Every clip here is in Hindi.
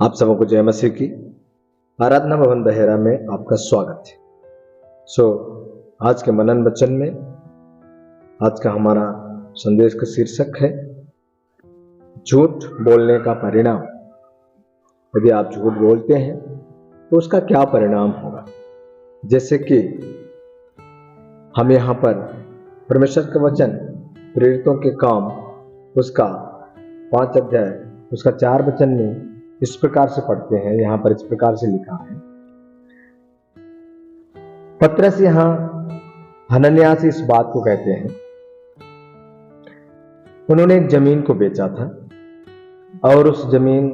आप सबको जय मसीह की। आराधना भवन बहेरा में आपका स्वागत है। आज के मनन वचन में आज का हमारा संदेश का शीर्षक है झूठ बोलने का परिणाम। यदि आप झूठ बोलते हैं तो उसका क्या परिणाम होगा। जैसे कि हम यहाँ पर परमेश्वर का वचन प्रेरितों के काम उसका 5 अध्याय उसका 4 वचन में इस प्रकार से पढ़ते हैं। यहां पर इस प्रकार से लिखा है, पत्रस यहां हनन्याह से इस बात को कहते हैं। उन्होंने एक जमीन को बेचा था और उस जमीन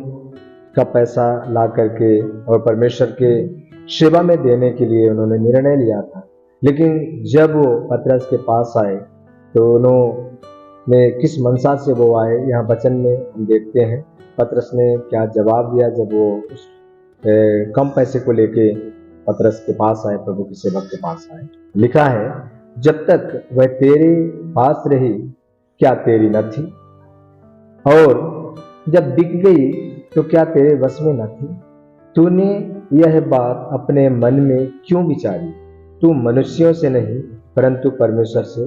का पैसा ला करके और परमेश्वर के सेवा में देने के लिए उन्होंने निर्णय लिया था। लेकिन जब वो पत्रस के पास आए तो उन्होंने किस मनसा से वो आए, यहाँ वचन में हम देखते हैं पत्रस ने क्या जवाब दिया। जब वो उस कम पैसे को लेके पत्रस के पास आए, प्रभु के सेवक के पास आए, लिखा है, जब तक वह तेरे पास रही क्या तेरी न थी, और जब बिक गई तो क्या तेरे वश में न थी। तूने यह बात अपने मन में क्यों विचारी। तू मनुष्यों से नहीं परंतु परमेश्वर से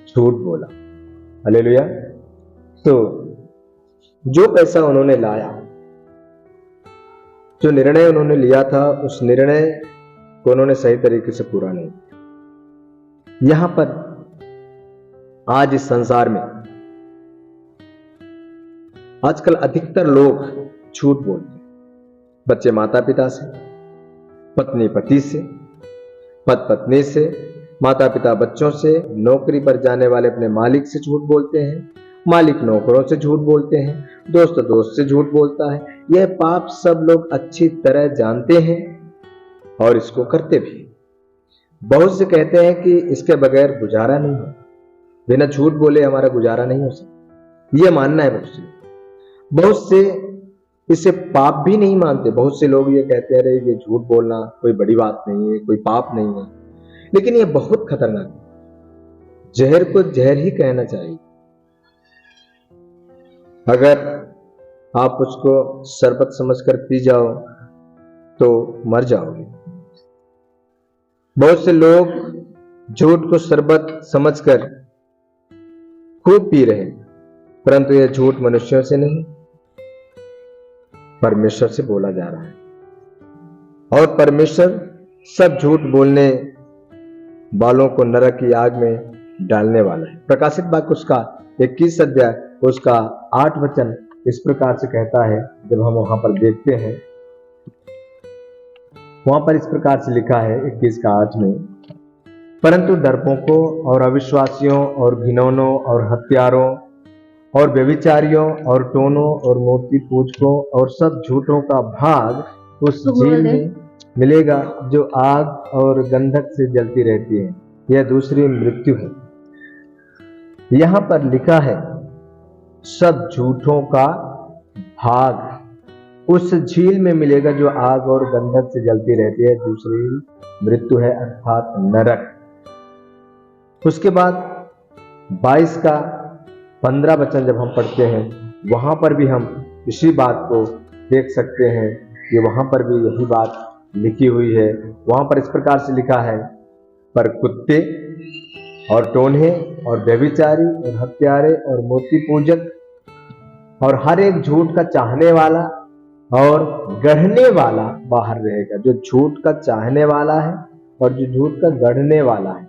झूठ बोला। हालेलुया। तो जो पैसा उन्होंने लाया, जो निर्णय उन्होंने लिया था, उस निर्णय को उन्होंने सही तरीके से पूरा नहीं किया। यहां पर आज इस संसार में आजकल अधिकतर लोग झूठ बोलते हैं। बच्चे माता पिता से, पत्नी पति से, पति पत्नी से, माता पिता बच्चों से, नौकरी पर जाने वाले अपने मालिक से झूठ बोलते हैं, मालिक नौकरों से झूठ बोलते हैं, दोस्त दोस्त से झूठ बोलता है। यह पाप सब लोग अच्छी तरह जानते हैं और इसको करते भी। बहुत से कहते हैं कि इसके बगैर गुजारा नहीं हो, बिना झूठ बोले हमारा गुजारा नहीं हो सकता। यह मानना है बहुत से। बहुत से इसे पाप भी नहीं मानते। बहुत से लोग ये कहते हैं, अरे ये झूठ बोलना कोई बड़ी बात नहीं है, कोई पाप नहीं है। लेकिन यह बहुत खतरनाक है। जहर को जहर ही कहना चाहिए। अगर आप उसको शरबत समझकर पी जाओ तो मर जाओगे। बहुत से लोग झूठ को शरबत समझकर खूब पी रहे हैं, परंतु यह झूठ मनुष्यों से नहीं परमेश्वर से बोला जा रहा है। और परमेश्वर सब झूठ बोलने वालों को नरक की आग में डालने वाला है। प्रकाशित वाक्य उसका 21 अध्याय उसका 8 वचन इस प्रकार से कहता है। जब हम वहां पर देखते हैं, वहां पर इस प्रकार से लिखा है 21 का 8 में, परंतु डरपोकों और अविश्वासियों और घिनौनों और हत्यारों और व्यभिचारियों और टोनों और मूर्ति पूजकों और सब झूठों का भाग उस झील में मिलेगा जो आग और गंधक से जलती रहती है। यह दूसरी मृत्यु है। यहां पर लिखा है सब झूठों का भाग उस झील में मिलेगा जो आग और गंधक से जलती रहती है। दूसरी मृत्यु है अर्थात नरक। उसके बाद 22 का 15 वचन जब हम पढ़ते हैं, वहां पर भी हम इसी बात को देख सकते हैं कि वहां पर भी यही बात लिखी हुई है। वहां पर इस प्रकार से लिखा है, पर कुत्ते और टोन्हे और व्यभिचारी और हत्यारे और मूर्ति पूजक और हर एक झूठ का चाहने वाला और गढ़ने वाला बाहर रहेगा। जो झूठ का चाहने वाला है और जो झूठ का गढ़ने वाला है,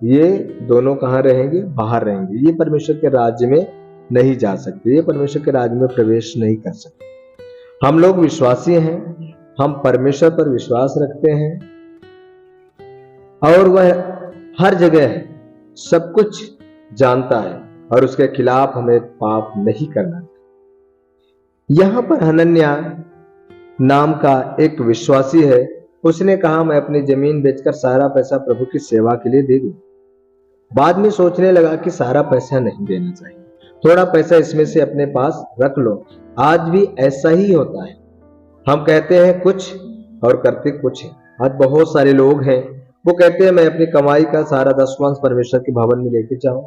ये दोनों कहां रहेंगे? बाहर रहेंगे। ये परमेश्वर के राज्य में नहीं जा सकते, ये परमेश्वर के राज्य में प्रवेश नहीं कर सकते। हम लोग विश्वासी हैं, हम परमेश्वर पर विश्वास रखते हैं और वह हर जगह सब कुछ जानता है और उसके खिलाफ हमें पाप नहीं करना। यहां पर हनन्याह नाम का एक विश्वासी है। उसने कहा, मैं अपनी जमीन बेचकर सारा पैसा प्रभु की सेवा के लिए दे दूं। बाद में सोचने लगा कि सारा पैसा नहीं देना चाहिए, थोड़ा पैसा इसमें से अपने पास रख लो। आज भी ऐसा ही होता है। हम कहते हैं कुछ और करते कुछ है। आज बहुत सारे लोग हैं, वो कहते हैं मैं अपनी कमाई का सारा 10वांश परमेश्वर के भवन में लेके जाऊं,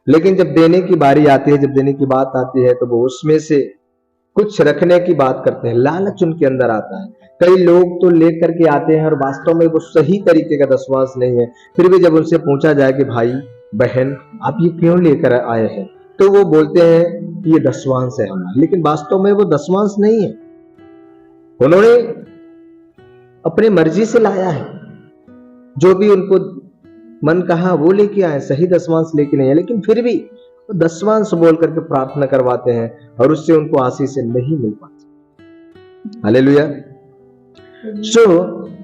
लेकिन जब देने की बारी आती है, जब देने की बात आती है, तो वो उसमें से कुछ रखने की बात करते हैं, लालच उनके अंदर आता है। कई लोग तो लेकर के आते हैं और वास्तव में वो सही तरीके का दशवांश नहीं है, फिर भी जब उनसे पूछा जाए कि भाई बहन आप ये क्यों लेकर आए हैं, तो वो बोलते हैं कि ये दशवांश है हमारा, लेकिन वास्तव में वो दशवांश नहीं है। उन्होंने अपनी मर्जी से लाया है, जो भी उनको मन कहा वो लेके आए, सही दशवांश लेके नहीं है, लेकिन फिर भी वो दशवांश बोल करके प्रार्थना करवाते हैं और उससे उनको आशीष नहीं मिल पाती। हालेलुया। सो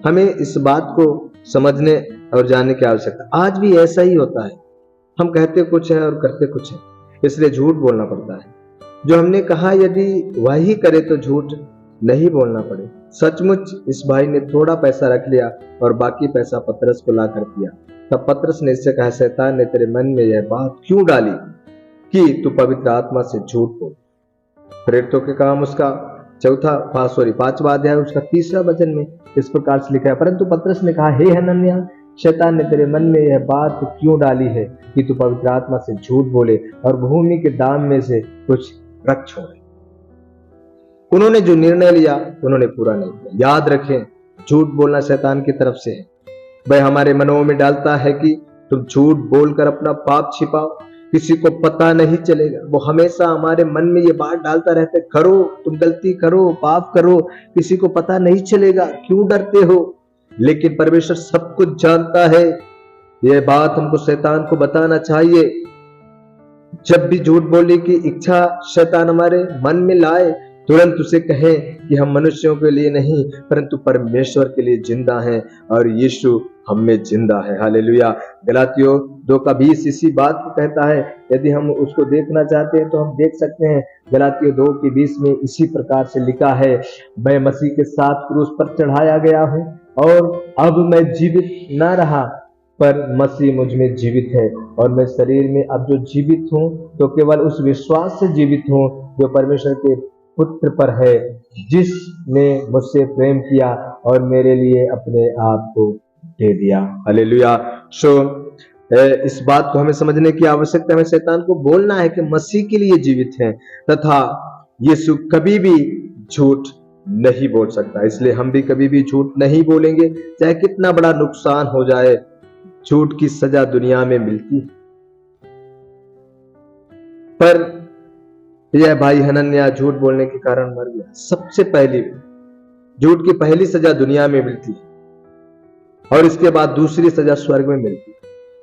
हमें इस बात को समझने और जानने की आवश्यकता। आज भी ऐसा ही होता है, हम कहते कुछ है और करते कुछ है, इसलिए झूठ बोलना पड़ता है। जो हमने कहा यदि वही करे तो झूठ नहीं बोलना पड़े। सचमुच इस भाई ने थोड़ा पैसा रख लिया और बाकी पैसा पतरस को ला कर दिया। तब पतरस ने इससे कहा, शैतान ने तेरे मन में यह बात क्यों डाली कि तू पवित्र आत्मा से झूठ बोल। प्रेरितों के काम उसका पांचवा अध्याय उसका 3रा वचन में इस प्रकार से लिखा है, परंतु पतरस ने कहा, हे हनन्याह, शैतान ने तेरे मन में यह बात क्यों डाली है कि तू पवित्र आत्मा से झूठ बोले और भूमि के दाम में से कुछ रख छोड़े। उन्होंने जो निर्णय लिया उन्होंने पूरा नहीं किया। याद रखें, झूठ बोलना शैतान की तरफ से है। वह हमारे मनों में डालता है कि तुम झूठ बोलकर अपना पाप छिपाओ, किसी को पता नहीं चलेगा। वो हमेशा हमारे मन में ये बात डालता रहता है, करो, तुम गलती करो, पाप करो, किसी को पता नहीं चलेगा, क्यों डरते हो। लेकिन परमेश्वर सब कुछ जानता है। यह बात हमको शैतान को बताना चाहिए। जब भी झूठ बोलने की इच्छा शैतान हमारे मन में लाए, तुरंत उसे कहें कि हम मनुष्यों के लिए नहीं परंतु परमेश्वर के लिए जिंदा हैं और यीशु हम में जिंदा है। हालेलुया। गलातियों 2:20 इसी बात को कहता है। यदि हम उसको देखना चाहते हैं तो हम देख सकते हैं। गलातियों 2:20 में इसी प्रकार से लिखा है, मैं मसीह के साथ क्रूस पर चढ़ाया गया हूं और अब मैं जीवित न रहा पर मसीह मुझ में जीवित है और मैं शरीर में अब जो जीवित हूं तो केवल उस विश्वास से जीवित हूं जो परमेश्वर के पुत्र पर है, जिसने मुझसे प्रेम किया और मेरे लिए अपने आप को दे दिया। हालेलुया। इस बात को हमें समझने की आवश्यकता है। हमें शैतान को बोलना है कि मसीह के लिए जीवित है तथा यीशु कभी भी झूठ नहीं बोल सकता। इसलिए हम भी कभी भी झूठ नहीं बोलेंगे, चाहे कितना बड़ा नुकसान हो जाए। झूठ की सजा दुनिया में मिलती है, पर यह भाई हनन्याह झूठ बोलने के कारण मर गया। सबसे पहली झूठ की पहली सजा दुनिया में मिलती है और इसके बाद दूसरी सजा स्वर्ग में मिलती है।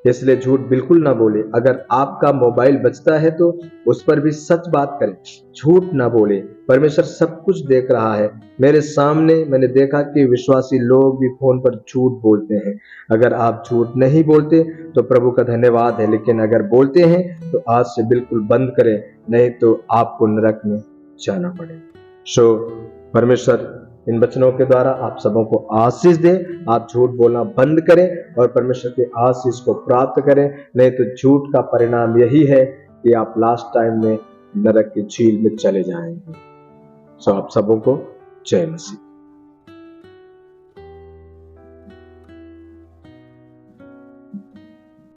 इसलिए झूठ बिल्कुल ना बोले। अगर आपका मोबाइल बजता है तो उस पर भी सच बात करें, झूठ ना बोले। परमेश्वर सब कुछ देख रहा है। मेरे सामने मैंने देखा कि विश्वासी लोग भी फोन पर झूठ बोलते हैं। अगर आप झूठ नहीं बोलते तो प्रभु का धन्यवाद है, लेकिन अगर बोलते हैं तो आज से बिल्कुल बंद करें, नहीं तो आपको नरक में जाना पड़ेगा। परमेश्वर इन वचनों के द्वारा आप सबों को आशीष दे। आप झूठ बोलना बंद करें और परमेश्वर के आशीष को प्राप्त करें, नहीं तो झूठ का परिणाम यही है कि आप लास्ट टाइम में नरक की झील में चले जाएंगे। आप सबों को जय मसीह।